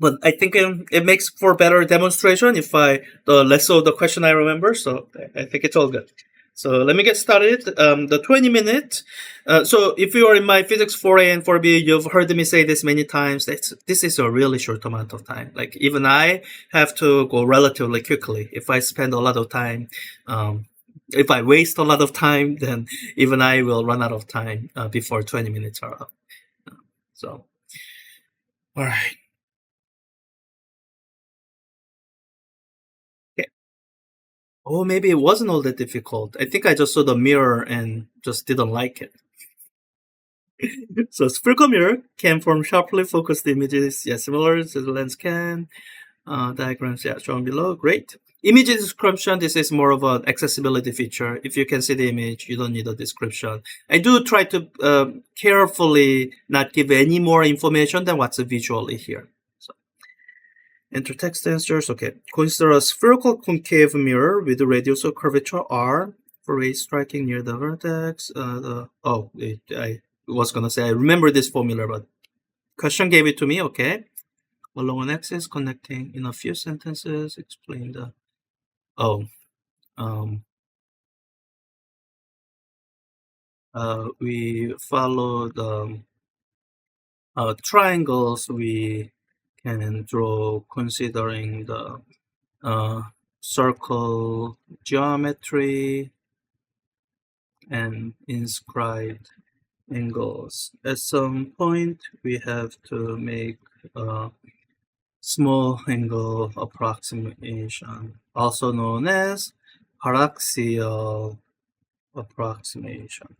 But I think it makes for better demonstration if the less of the question I remember. So I think it's all good. So let me get started. The 20 minute. So if you are in my physics 4A and 4B, you've heard me say this many times. This is a really short amount of time. Like even I have to go relatively quickly. If I spend a lot of time, if I waste a lot of time, then even I will run out of time before 20 minutes are up. So, all right. Oh, maybe it wasn't all that difficult. I think I just saw the mirror and just didn't like it. So spherical mirror can form sharply focused images. Yeah, similar to the lens can. Diagrams, yeah, shown below. Great. Image description, this is more of an accessibility feature. If you can see the image, you don't need a description. I do try to carefully not give any more information than what's visually here. Enter text answers. Okay. Consider a spherical concave mirror with a radius of curvature r for rays striking near the vertex. I was going to say I remember this formula, but question gave it to me. Okay. Along an axis connecting in a few sentences. Explain the. Oh. We follow the triangles we can draw considering the circle geometry and inscribed angles. At some point, we have to make a small angle approximation, also known as paraxial approximation.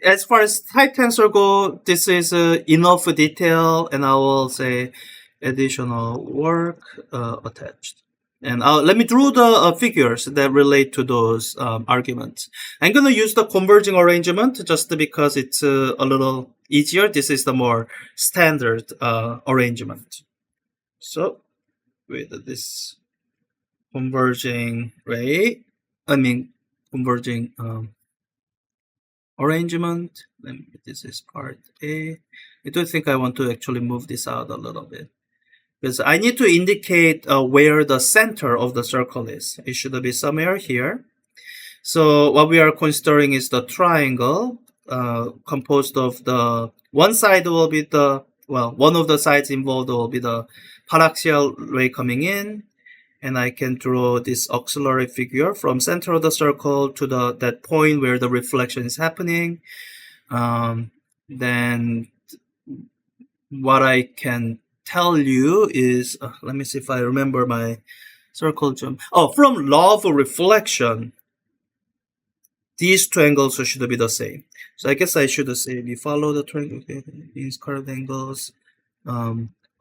As far as type tensor go, this is enough detail, and I will say additional work attached. And let me draw the figures that relate to those arguments. I'm going to use the converging arrangement just because it's a little easier. This is the more standard arrangement. So with this converging ray, converging arrangement. This is part A. I do think I want to actually move this out a little bit because I need to indicate where the center of the circle is. It should be somewhere here. So what we are considering is the triangle composed of the one side will be one of the sides involved will be the paraxial ray coming in, and I can draw this auxiliary figure from center of the circle to that point where the reflection is happening. Then what I can tell you is, let me see if I remember my circle jump. Oh, from law of reflection, these two angles should be the same. So I guess I should say we follow the triangle, these curved angles,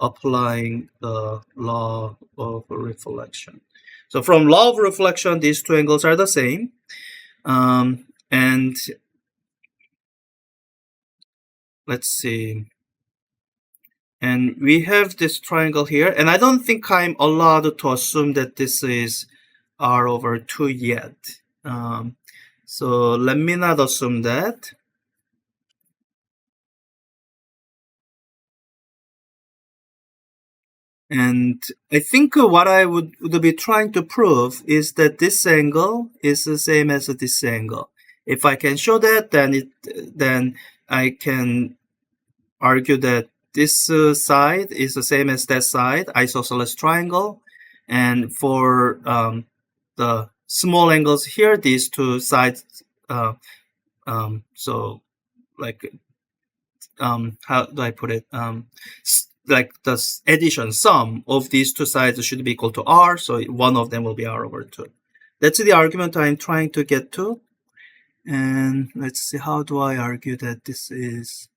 applying the law of reflection. So from law of reflection, these two angles are the same. And let's see. And we have this triangle here. And I don't think I'm allowed to assume that this is R over 2 yet. So let me not assume that. And I think what I would be trying to prove is that this angle is the same as this angle. If I can show that, then I can argue that this side is the same as that side, isosceles triangle. And for the small angles here, these two sides, so like, how do I put it? Like the addition sum of these two sides should be equal to R, so one of them will be R over 2. That's the argument I'm trying to get to. And let's see, how do I argue that this is...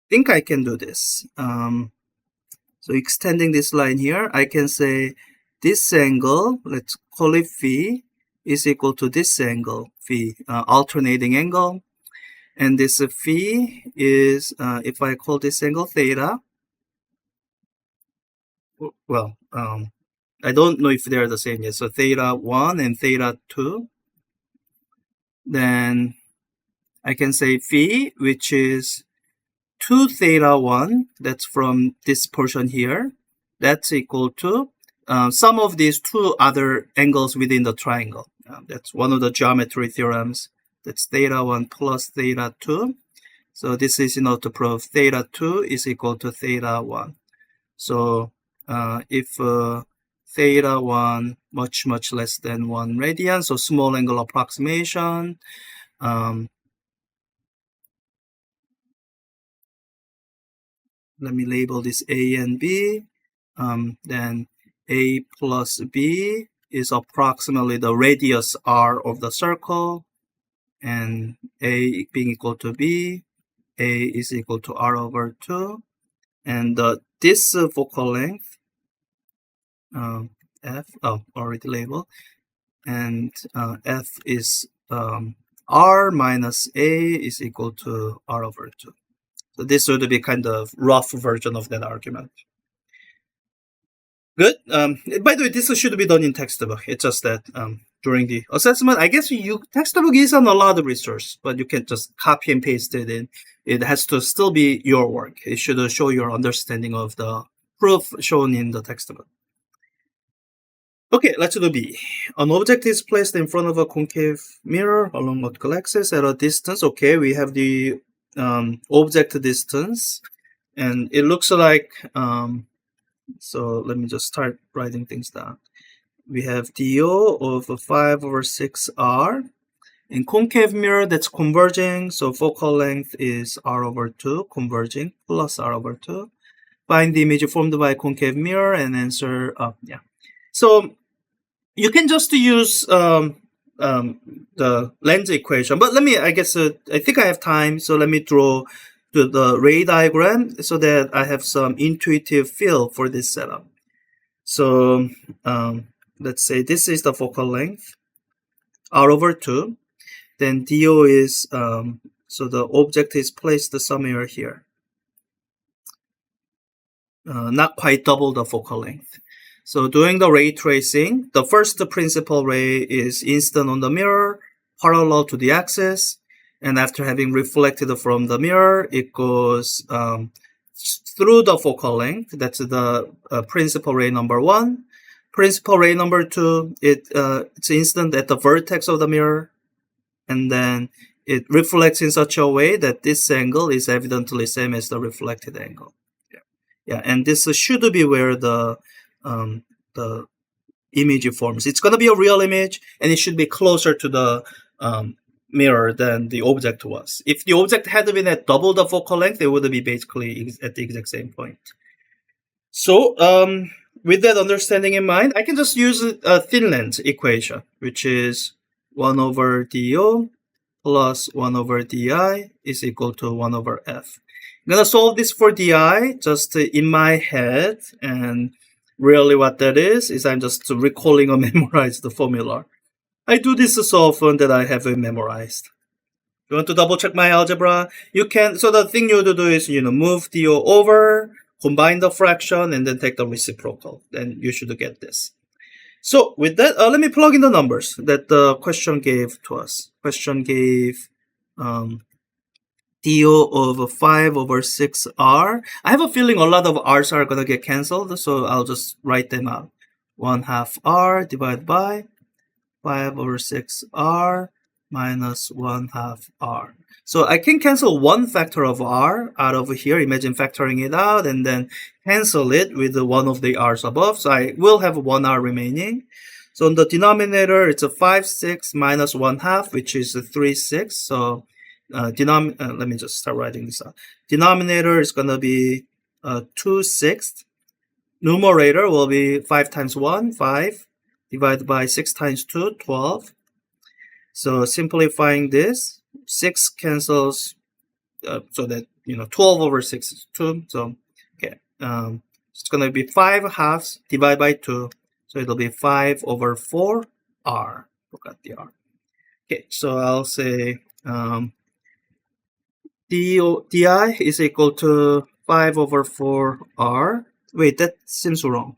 I think I can do this. So extending this line here, I can say this angle, let's call it phi, is equal to this angle, phi, alternating angle. And this phi is, if I call this angle theta, well, I don't know if they're the same yet. So theta 1 and theta 2. then I can say phi, which is 2 theta 1, that's from this portion here, that's equal to sum of these two other angles within the triangle. That's one of the geometry theorems. That's theta 1 plus theta 2. So this is in order to prove theta 2 is equal to theta 1. So if theta 1 much less than 1 radian, so small angle approximation, let me label this A and B, then A plus B is approximately the radius r of the circle, and A being equal to B, A is equal to r over 2, and this focal length, F, already labeled, and F is r minus A is equal to r over 2. So this would be kind of rough version of that argument. Good. By the way, this should be done in textbook. It's just that during the assessment, I guess textbook isn't a lot of resource, but you can just copy and paste it in. It has to still be your work. It should show your understanding of the proof shown in the textbook. Okay, let's do B. An object is placed in front of a concave mirror along vertical axis at a distance. Okay, we have the object distance, and it looks like so let me just start writing things down. We have DO of 5 over 6R. In concave mirror, that's converging, so focal length is R over 2, converging, plus R over 2. Find the image formed by concave mirror and answer, yeah. So you can just use the lens equation, but let me, I guess, I think I have time, so let me draw the ray diagram so that I have some intuitive feel for this setup. So let's say this is the focal length, R over 2. Then DO is, so the object is placed somewhere here. Not quite double the focal length. So doing the ray tracing, the first principal ray is instant on the mirror, parallel to the axis. And after having reflected from the mirror, it goes through the focal length. That's the principal ray number 1. Principal ray number 2, it's instant at the vertex of the mirror. And then it reflects in such a way that this angle is evidently same as the reflected angle. Yeah, and this should be where the image forms. It's going to be a real image, and it should be closer to the mirror than the object was. If the object had been at double the focal length, it would be basically at the exact same point. So with that understanding in mind, I can just use a thin lens equation, which is 1 over DO plus 1 over DI is equal to 1 over F. I'm going to solve this for DI just in my head, and really what that is I'm just recalling or memorized the formula. I do this so often that I have it memorized. You want to double check my algebra? You can. So the thing you do is, move DO over, combine the fraction, and then take the reciprocal. Then you should get this. So with that, let me plug in the numbers that the question gave to us. Question gave DO of 5 over 6R. I have a feeling a lot of R's are going to get cancelled, so I'll just write them out. 1/2 R divided by 5 over 6R minus 1/2 R. So I can cancel one factor of R out of here. Imagine factoring it out and then cancel it with one of the R's above. So I will have 1 R remaining. So in the denominator, it's a 5, 6 minus 1/2, which is a 3, 6. So let me just start writing this out. Denominator is going to be 2 6. Numerator will be 5 times 1, 5, divided by 6 times 2, 12. So simplifying this, 6 cancels, so that, 12 over 6 is 2. So, okay, it's going to be 5 halves divided by 2. So it'll be 5 over 4 R. Forgot the R. Okay, so I'll say DI is equal to 5 over 4 R. Wait, that seems wrong.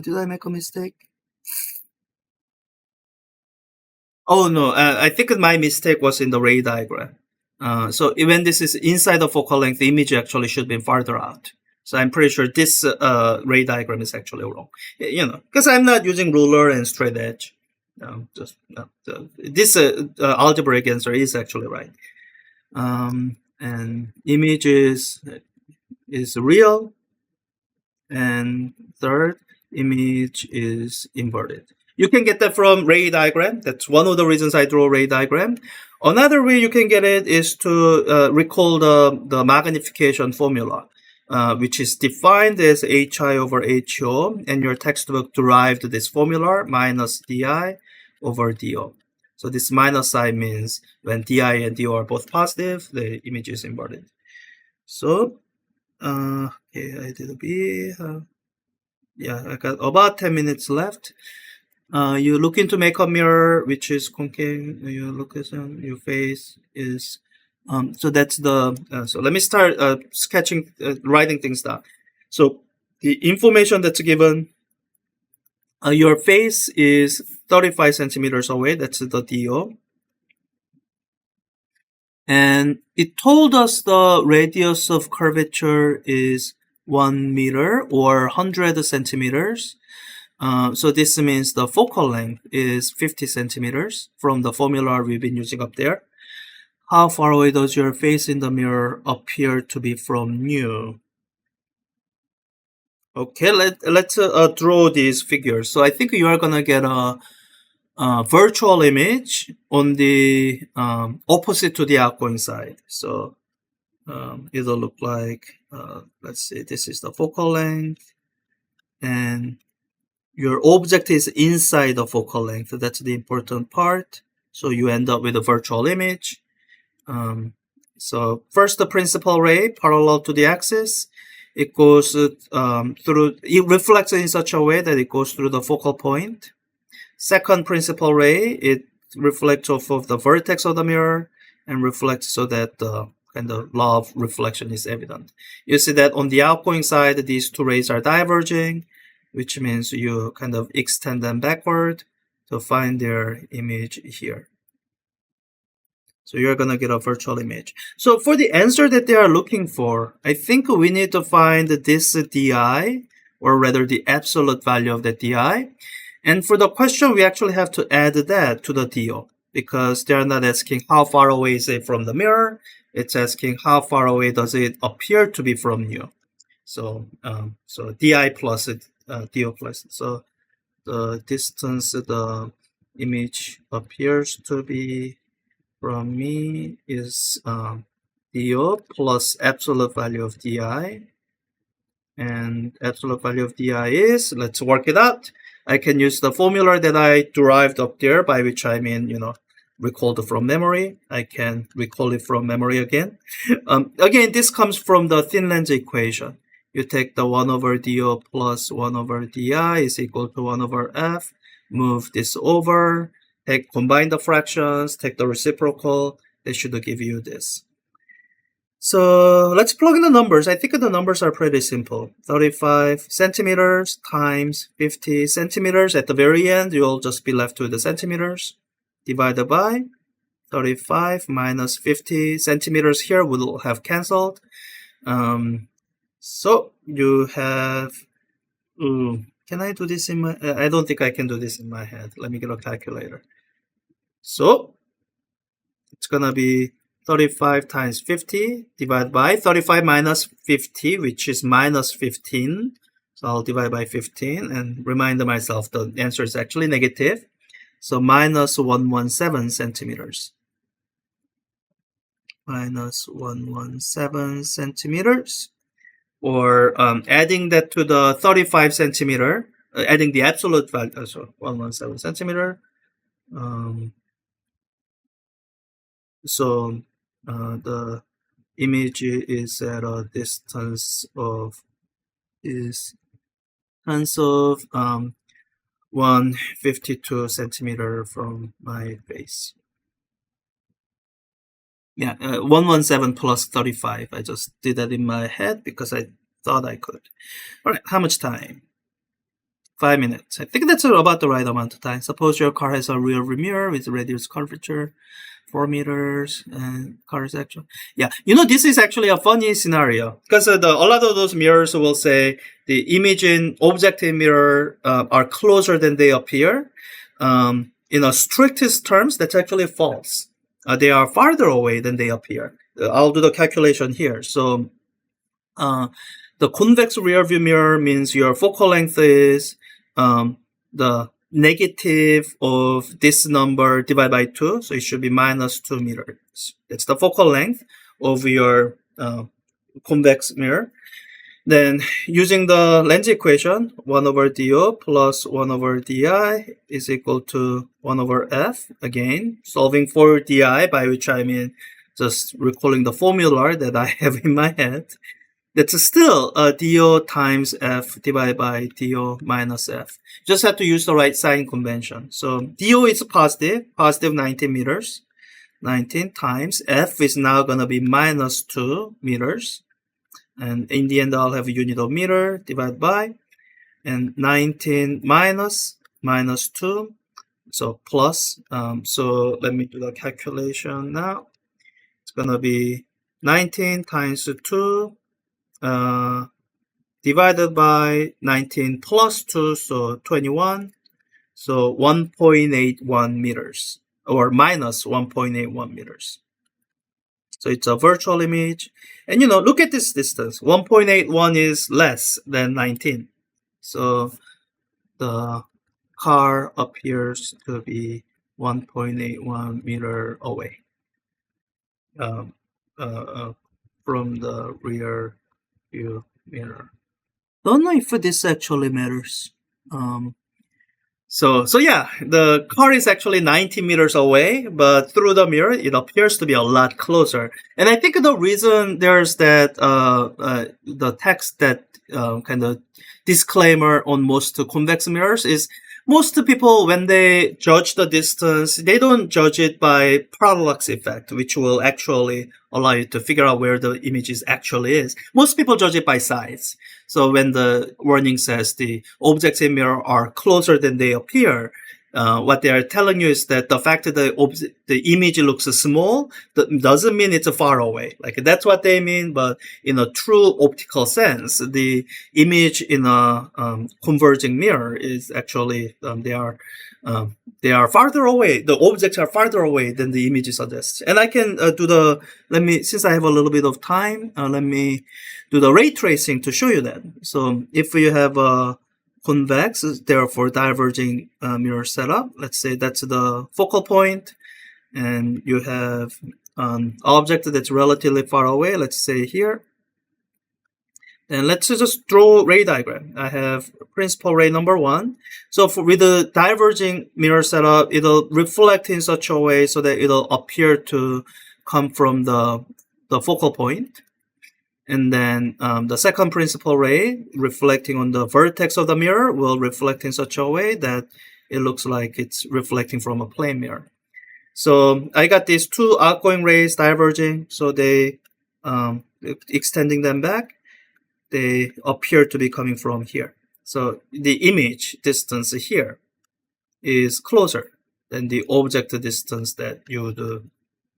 Did I make a mistake? Oh no, I think my mistake was in the ray diagram. So when this is inside the focal length, the image actually should be farther out. So I'm pretty sure this ray diagram is actually wrong. You know, because I'm not using ruler and straight edge. Just this algebraic answer is actually right. And image is real, and third, image is inverted. You can get that from ray diagram. That's one of the reasons I draw a ray diagram. Another way you can get it is to recall the magnification formula, which is defined as HI over HO, and your textbook derived this formula, minus DI over DO. So this minus sign means when DI and DO are both positive, the image is inverted. So, okay, I did a B. Yeah, I got about 10 minutes left. You look into makeup mirror, which is concave. You look at your face is. So that's the. So let me start sketching, writing things down. So the information that's given. Your face is 35 centimeters away. That's the DO. And it told us the radius of curvature is 1 meter or 100 centimeters. So this means the focal length is 50 centimeters from the formula we've been using up there. How far away does your face in the mirror appear to be from you? Okay, let's draw these figures. So I think you are gonna get a virtual image on the opposite to the outgoing side. So it'll look like, let's see, this is the focal length, and your object is inside the focal length. That's the important part. So you end up with a virtual image. So first, the principal ray parallel to the axis. It goes through, it reflects in such a way that it goes through the focal point. Second principal ray, it reflects off of the vertex of the mirror and reflects so that the kind of law of reflection is evident. You see that on the outgoing side, these two rays are diverging, which means you kind of extend them backward to find their image here. So you're going to get a virtual image. So for the answer that they are looking for, I think we need to find this DI, or rather the absolute value of the DI. And for the question, we actually have to add that to the DO, because they're not asking how far away is it from the mirror. It's asking how far away does it appear to be from you. So so DI plus DO plus. So the distance the image appears to be from me is DO plus absolute value of DI. And absolute value of DI is, let's work it out. I can use the formula that I derived up there, by which I mean, you know, recalled from memory. I can recall it from memory again. Again, this comes from the thin lens equation. You take the 1 over DO plus 1 over DI is equal to 1 over F. Move this over. Combine the fractions. Take the reciprocal. They should give you this. So let's plug in the numbers. I think the numbers are pretty simple. 35 centimeters times 50 centimeters. At the very end, you'll just be left with the centimeters. Divided by 35 minus 50 centimeters here will have cancelled. So you have, can I do this in my, I don't think I can do this in my head. Let me get a calculator. So it's gonna be 35 times 50 divided by 35 minus 50, which is minus 15. So I'll divide by 15 and remind myself the answer is actually negative. So minus 117 centimeters. Minus 117 centimeters. Or adding that to the 35 centimeter, adding the absolute value, so 117 centimeter. So the image is at a distance of 152 centimeter from my face. Yeah, 117 plus 35. I just did that in my head because I thought I could. All right, how much time? 5 minutes. I think that's about the right amount of time. Suppose your car has a rear view mirror with reduced curvature, 4 meters, and car is actually, yeah. This is actually a funny scenario because a lot of those mirrors will say the image in objective mirror are closer than they appear. In a strictest terms, that's actually false. They are farther away than they appear. I'll do the calculation here. So the convex rear view mirror means your focal length is the negative of this number divided by 2. So it should be minus 2 meters. That's the focal length of your convex mirror. Then using the lens equation, 1 over DO plus 1 over DI is equal to 1 over F. Again, solving for DI, by which I mean just recalling the formula that I have in my head. That's still DO times F divided by DO minus F. Just have to use the right sign convention. So DO is positive 19 meters. 19 times F is now going to be minus 2 meters. And in the end, I'll have a unit of meter divided by, and 19 minus 2, so plus. So let me do the calculation now. It's going to be 19 times 2 divided by 19 plus 2, so 21. So 1.81 meters, or minus 1.81 meters. So it's a virtual image. And look at this distance. 1.81 is less than 19. So the car appears to be 1.81 meter away from the rear view mirror. Don't know if this actually matters. So yeah, the car is actually 90 meters away, but through the mirror, it appears to be a lot closer. And I think the reason there's that the text that kind of disclaimer on most convex mirrors is most people, when they judge the distance, they don't judge it by parallax effect, which will actually allow you to figure out where the image actually is. Most people judge it by size. So when the warning says the objects in mirror are closer than they appear, what they are telling you is that the fact that the image looks small doesn't mean it's far away. Like, that's what they mean, but in a true optical sense, the image in a converging mirror is actually they are farther away. The objects are farther away than the image suggests. And I can since I have a little bit of time, let me do the ray tracing to show you that. So if you have a convex, therefore diverging mirror setup, let's say that's the focal point, and you have an object that's relatively far away, let's say here. And let's just draw ray diagram. I have principal ray number 1. So with the diverging mirror setup, it'll reflect in such a way so that it'll appear to come from the focal point. And then the second principal ray reflecting on the vertex of the mirror will reflect in such a way that it looks like it's reflecting from a plane mirror. So I got these two outgoing rays diverging, so they extending them back, they appear to be coming from here. So the image distance here is closer than the object distance that you would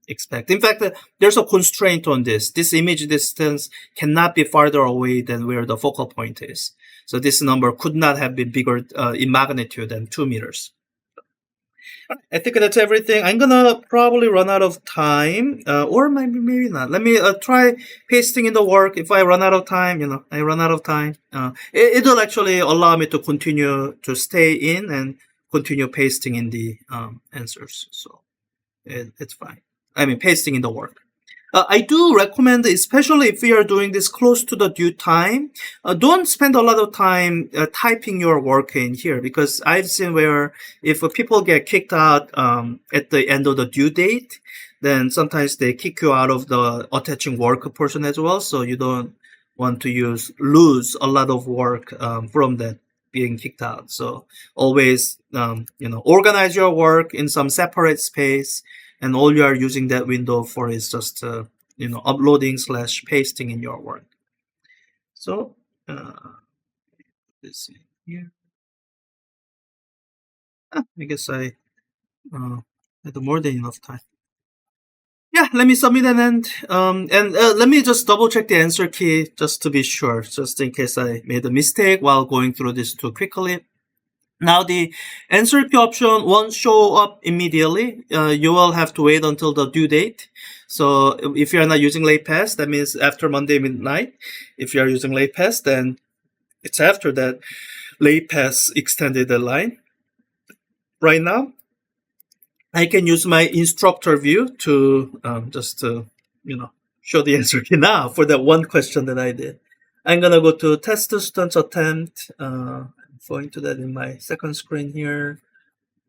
expect. In fact, there's a constraint on this. This image distance cannot be farther away than where the focal point is. So this number could not have been bigger in magnitude than 2 meters. I think that's everything. I'm gonna probably run out of time, or maybe not. Let me try pasting in the work. If I run out of time, I run out of time. It'll actually allow me to continue to stay in and continue pasting in the answers. So it's fine. I mean, pasting in the work. I do recommend, especially if you are doing this close to the due time, don't spend a lot of time typing your work in here, because I've seen where if people get kicked out at the end of the due date, then sometimes they kick you out of the attaching work portion as well. So you don't want to lose a lot of work from that being kicked out. So always, organize your work in some separate space. And all you are using that window for is just, uploading / pasting in your work. So, this here. I guess I had more than enough time. Yeah, let me submit an end. Let me just double check the answer key just to be sure, just in case I made a mistake while going through this too quickly. Now the answer key option won't show up immediately. You will have to wait until the due date. So if you're not using late pass, that means after Monday midnight. If you're using late pass, then it's after that late pass extended deadline. Right now, I can use my instructor view to just to show the answer key now for that one question that I did. I'm gonna go to test students attempt. I'm going to that in my second screen here.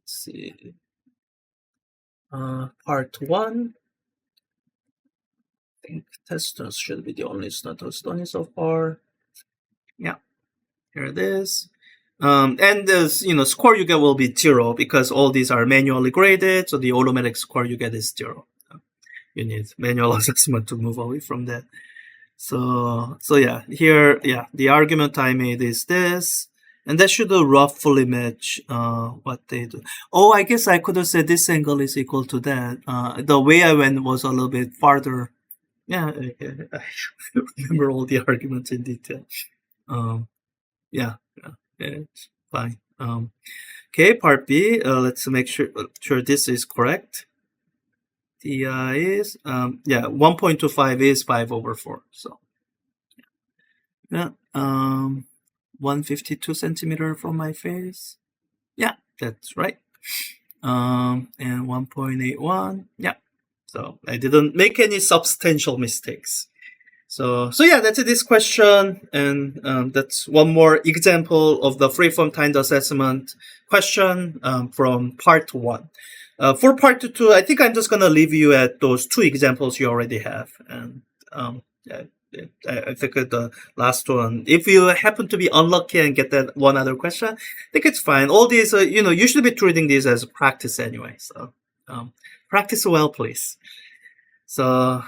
Let's see, part one. I think testers should be the only students done so far. Yeah, here it is. And the score you get will be 0 because all these are manually graded, so the automatic score you get is 0. You need manual assessment to move away from that. So yeah, here, yeah, the argument I made is this, and that should roughly match what they do. Oh, I guess I could have said this angle is equal to that. The way I went was a little bit farther. Yeah, I remember all the arguments in detail. Yeah, it's fine. Okay, part B. Let's make sure this is correct. TI is 1.25 is 5/4. So yeah, 152 centimeter from my face. Yeah, that's right. And 1.81. Yeah. So I didn't make any substantial mistakes. So yeah, that's this question, and that's one more example of the freeform timed assessment question from part one. For part two, I think I'm just gonna leave you at those two examples you already have, and I think the last one, if you happen to be unlucky and get that one other question, I think it's fine. All these, you should be treating these as practice anyway. So practice well, please. So.